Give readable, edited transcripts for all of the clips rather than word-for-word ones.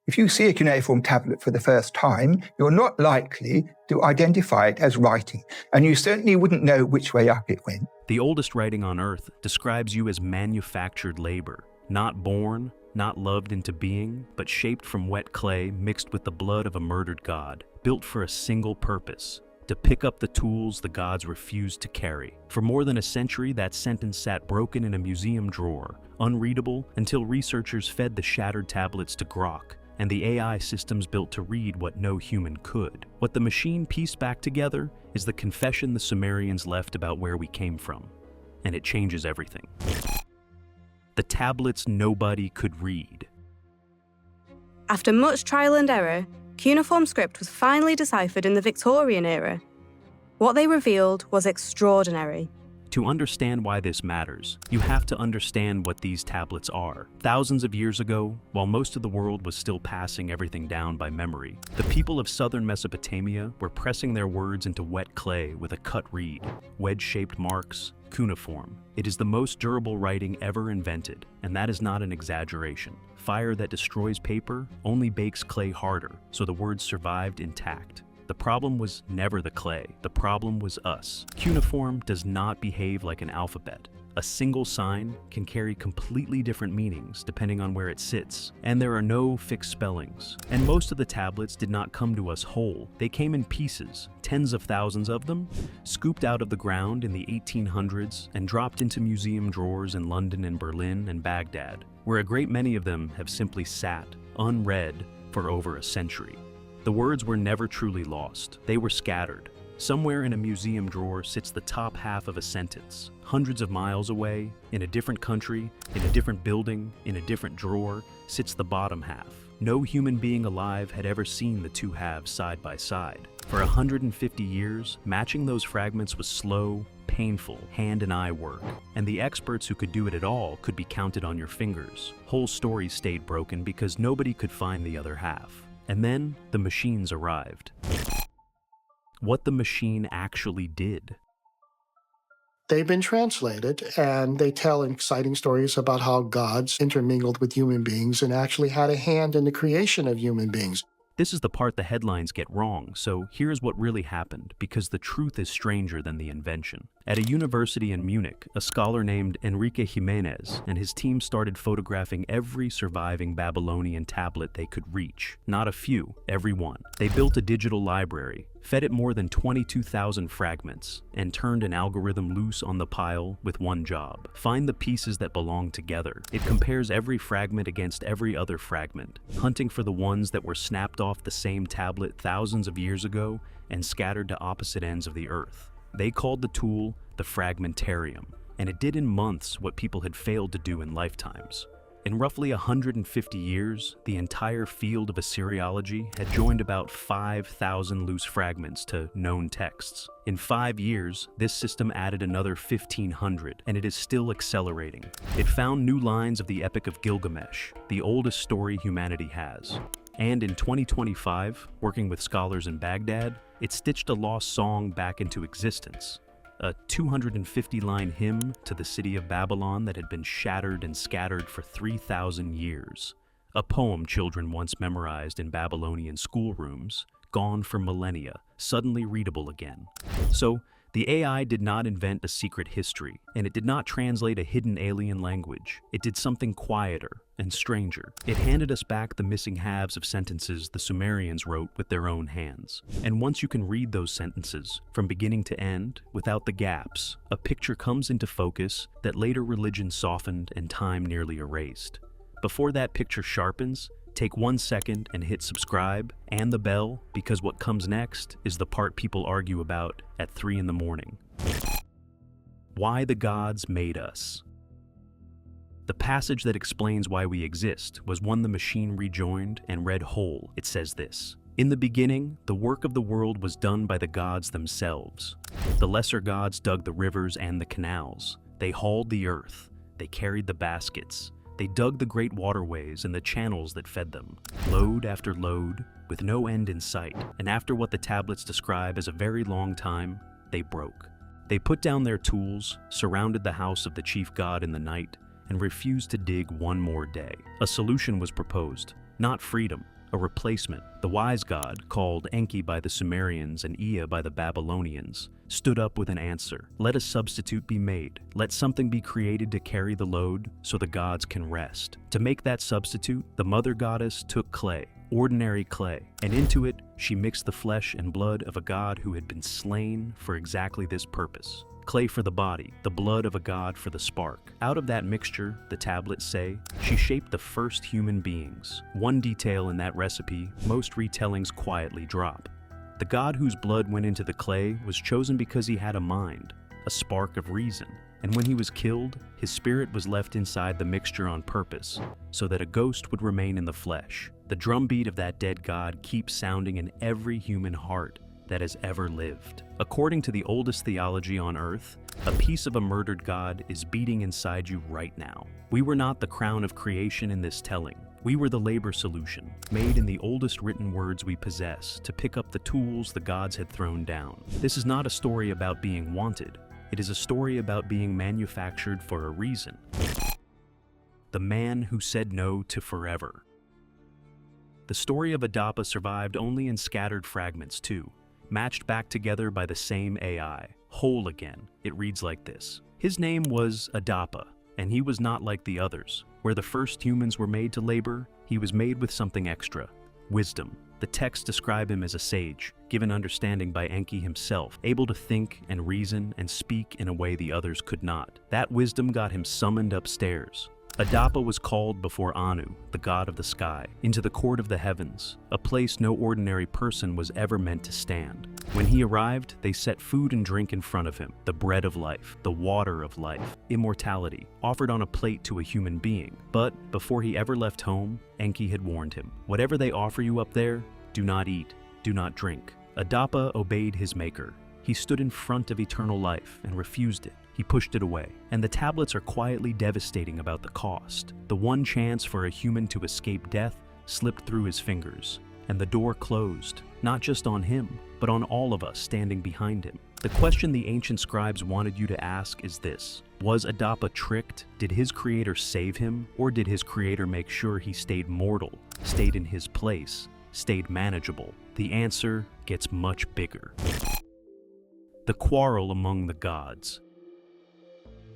If you see a cuneiform tablet for the first time, you're not likely to identify it as writing, and you certainly wouldn't know which way up it went. The oldest writing on Earth describes you as manufactured labor, not born, not loved into being, but shaped from wet clay mixed with the blood of a murdered god, built for a single purpose: to pick up the tools the gods refused to carry. For more than a century, that sentence sat broken in a museum drawer, unreadable, until researchers fed the shattered tablets to Grok, and the AI systems built to read what no human could. What the machine pieced back together is the confession the Sumerians left about where we came from, and it changes everything. The tablets nobody could read. After much trial and error, cuneiform script was finally deciphered in the Victorian era. What they revealed was extraordinary. To understand why this matters, you have to understand what these tablets are. Thousands of years ago, while most of the world was still passing everything down by memory, the people of southern Mesopotamia were pressing their words into wet clay with a cut reed, wedge-shaped marks, cuneiform. It is the most durable writing ever invented, and that is not an exaggeration. Fire that destroys paper only bakes clay harder, so the words survived intact. The problem was never the clay. The problem was us. Cuneiform does not behave like an alphabet. A single sign can carry completely different meanings depending on where it sits, and there are no fixed spellings. And most of the tablets did not come to us whole. They came in pieces, tens of thousands of them, scooped out of the ground in the 1800s and dropped into museum drawers in London and Berlin and Baghdad, where a great many of them have simply sat, unread, for over a century. The words were never truly lost. They were scattered. Somewhere in a museum drawer sits the top half of a sentence. Hundreds of miles away, in a different country, in a different building, in a different drawer, sits the bottom half. No human being alive had ever seen the two halves side by side. For 150 years, matching those fragments was slow, painful, hand and eye work, and the experts who could do it at all could be counted on your fingers. Whole stories stayed broken because nobody could find the other half. And then the machines arrived. What the machine actually did. They've been translated, and they tell exciting stories about how gods intermingled with human beings and actually had a hand in the creation of human beings. This is the part the headlines get wrong, so here's what really happened, because the truth is stranger than the invention. At a university in Munich, a scholar named Enrique Jimenez and his team started photographing every surviving Babylonian tablet they could reach. Not a few, every one. They built a digital library, fed it more than 22,000 fragments, and turned an algorithm loose on the pile with one job: find the pieces that belong together. It compares every fragment against every other fragment, hunting for the ones that were snapped off the same tablet thousands of years ago and scattered to opposite ends of the earth. They called the tool the fragmentarium, and it did in months what people had failed to do in lifetimes. In roughly 150 years, the entire field of Assyriology had joined about 5,000 loose fragments to known texts. In 5 years, this system added another 1,500, and it is still accelerating. It found new lines of the Epic of Gilgamesh, the oldest story humanity has. And in 2025, working with scholars in Baghdad, it stitched a lost song back into existence. A 250-line hymn to the city of Babylon that had been shattered and scattered for 3,000 years. A poem children once memorized in Babylonian schoolrooms, gone for millennia, suddenly readable again. So, the AI did not invent a secret history, and it did not translate a hidden alien language. It did something quieter and stranger. It handed us back the missing halves of sentences the Sumerians wrote with their own hands. And once you can read those sentences, from beginning to end, without the gaps, a picture comes into focus that later religion softened and time nearly erased. Before that picture sharpens, take 1 second and hit subscribe and the bell, because what comes next is the part people argue about at 3 in the morning. Why the gods made us. The passage that explains why we exist was one the machine rejoined and read whole. It says this: "In the beginning, the work of the world was done by the gods themselves. The lesser gods dug the rivers and the canals. They hauled the earth. They carried the baskets. They dug the great waterways and the channels that fed them, load after load, with no end in sight. And after what the tablets describe as a very long time, they broke. They put down their tools, surrounded the house of the chief god in the night, and refused to dig one more day. A solution was proposed: not freedom, a replacement. The wise god, called Enki by the Sumerians and Ea by the Babylonians, stood up with an answer. Let a substitute be made. Let something be created to carry the load so the gods can rest. To make that substitute, the mother goddess took clay, ordinary clay, and into it she mixed the flesh and blood of a god who had been slain for exactly this purpose. Clay for the body, the blood of a god for the spark. Out of that mixture, the tablets say, she shaped the first human beings. One detail in that recipe most retellings quietly drop. The god whose blood went into the clay was chosen because he had a mind, a spark of reason, and when he was killed, his spirit was left inside the mixture on purpose, so that a ghost would remain in the flesh. The drumbeat of that dead god keeps sounding in every human heart that has ever lived. According to the oldest theology on earth, a piece of a murdered god is beating inside you right now. We were not the crown of creation in this telling. We were the labor solution, made in the oldest written words we possess to pick up the tools the gods had thrown down. This is not a story about being wanted. It is a story about being manufactured for a reason. The man who said no to forever. The story of Adapa survived only in scattered fragments too, matched back together by the same AI. Whole again, it reads like this. His name was Adapa, and he was not like the others. Where the first humans were made to labor, he was made with something extra: wisdom. The texts describe him as a sage, given understanding by Enki himself, able to think and reason and speak in a way the others could not. That wisdom got him summoned upstairs. Adapa was called before Anu, the god of the sky, into the court of the heavens, a place no ordinary person was ever meant to stand. When he arrived, they set food and drink in front of him, the bread of life, the water of life, immortality, offered on a plate to a human being. But before he ever left home, Enki had warned him, whatever they offer you up there, do not eat, do not drink. Adapa obeyed his maker. He stood in front of eternal life and refused it. He pushed it away, and the tablets are quietly devastating about the cost. The one chance for a human to escape death slipped through his fingers, and the door closed, not just on him, but on all of us standing behind him. The question the ancient scribes wanted you to ask is this: was Adapa tricked? Did his creator save him? Or did his creator make sure he stayed mortal, stayed in his place, stayed manageable? The answer gets much bigger. The quarrel among the gods.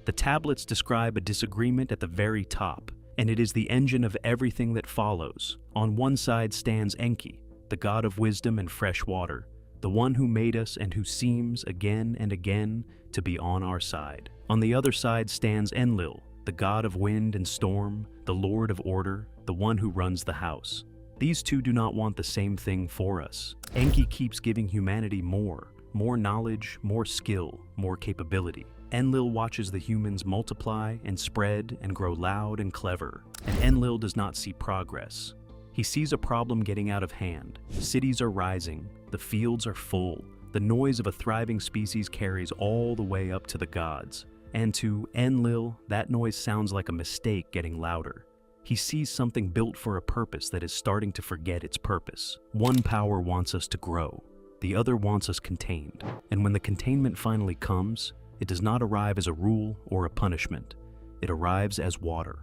The tablets describe a disagreement at the very top, and it is the engine of everything that follows. On one side stands Enki, the god of wisdom and fresh water, the one who made us and who seems again and again to be on our side. On the other side stands Enlil, the god of wind and storm, the lord of order, the one who runs the house. These two do not want the same thing for us. Enki keeps giving humanity more knowledge, more skill, more capability. Enlil watches the humans multiply and spread and grow loud and clever, and Enlil does not see progress. He sees a problem getting out of hand. Cities are rising, the fields are full, the noise of a thriving species carries all the way up to the gods, and to Enlil, that noise sounds like a mistake getting louder. He sees something built for a purpose that is starting to forget its purpose. One power wants us to grow, the other wants us contained, and when the containment finally comes, it does not arrive as a rule or a punishment. It arrives as water.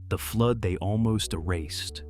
The flood they almost erased.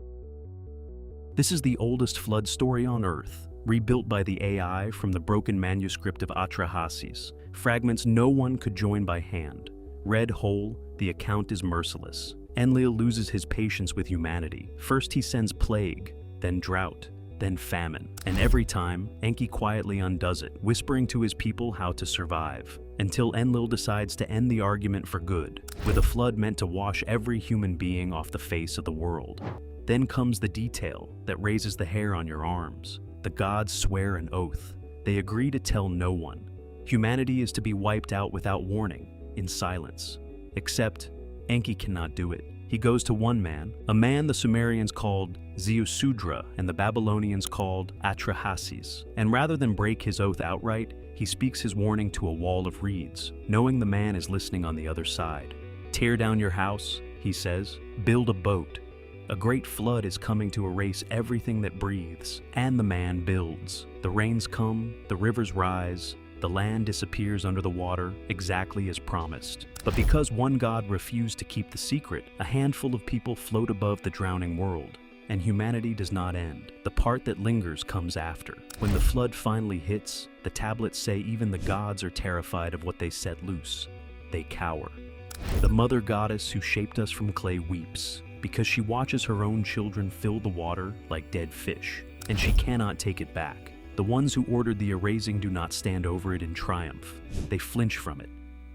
This is the oldest flood story on Earth, rebuilt by the AI from the broken manuscript of Atrahasis, fragments no one could join by hand. Read whole, the account is merciless. Enlil loses his patience with humanity. First he sends plague, then drought, then famine. And every time, Enki quietly undoes it, whispering to his people how to survive, until Enlil decides to end the argument for good, with a flood meant to wash every human being off the face of the world. Then comes the detail that raises the hair on your arms. The gods swear an oath. They agree to tell no one. Humanity is to be wiped out without warning, in silence. Except, Enki cannot do it. He goes to one man, a man the Sumerians called Ziusudra and the Babylonians called Atrahasis, and rather than break his oath outright, he speaks his warning to a wall of reeds, knowing the man is listening on the other side. Tear down your house, he says, build a boat. A great flood is coming to erase everything that breathes, and the man builds. The rains come, the rivers rise, the land disappears under the water, exactly as promised. But because one god refused to keep the secret, a handful of people float above the drowning world. And humanity does not end. The part that lingers comes after. When the flood finally hits, the tablets say even the gods are terrified of what they set loose. They cower. The mother goddess who shaped us from clay weeps because she watches her own children fill the water like dead fish, and she cannot take it back. The ones who ordered the erasing do not stand over it in triumph. They flinch from it.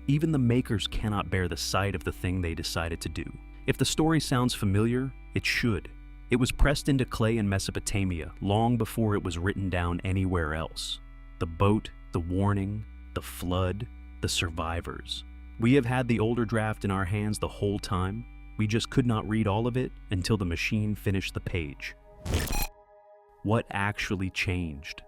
Even the makers cannot bear the sight of the thing they decided to do. If the story sounds familiar, it should. It was pressed into clay in Mesopotamia long before it was written down anywhere else. The boat, the warning, the flood, the survivors. We have had the older draft in our hands the whole time. We just could not read all of it until the machine finished the page. What actually changed?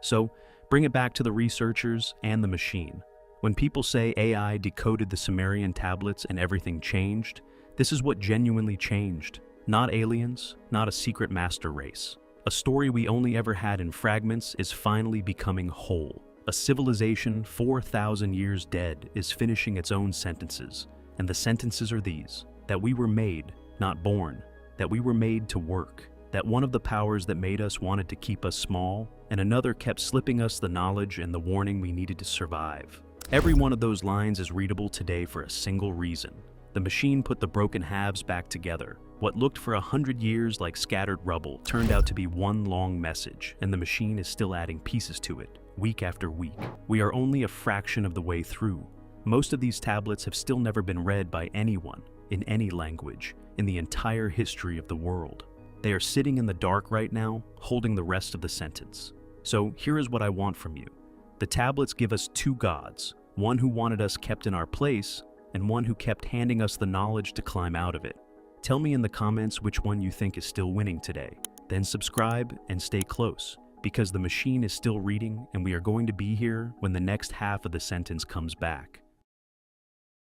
So, bring it back to the researchers and the machine. When people say AI decoded the Sumerian tablets and everything changed, this is what genuinely changed. Not aliens, not a secret master race. A story we only ever had in fragments is finally becoming whole. A civilization 4,000 years dead is finishing its own sentences, and the sentences are these: that we were made, not born, that we were made to work, that one of the powers that made us wanted to keep us small, and another kept slipping us the knowledge and the warning we needed to survive. Every one of those lines is readable today for a single reason. The machine put the broken halves back together. What looked for 100 years like scattered rubble turned out to be one long message, and the machine is still adding pieces to it, week after week. We are only a fraction of the way through. Most of these tablets have still never been read by anyone, in any language, in the entire history of the world. They are sitting in the dark right now, holding the rest of the sentence. So here is what I want from you. The tablets give us two gods, one who wanted us kept in our place, and one who kept handing us the knowledge to climb out of it. Tell me in the comments which one you think is still winning today. Then subscribe and stay close, because the machine is still reading and we are going to be here when the next half of the sentence comes back.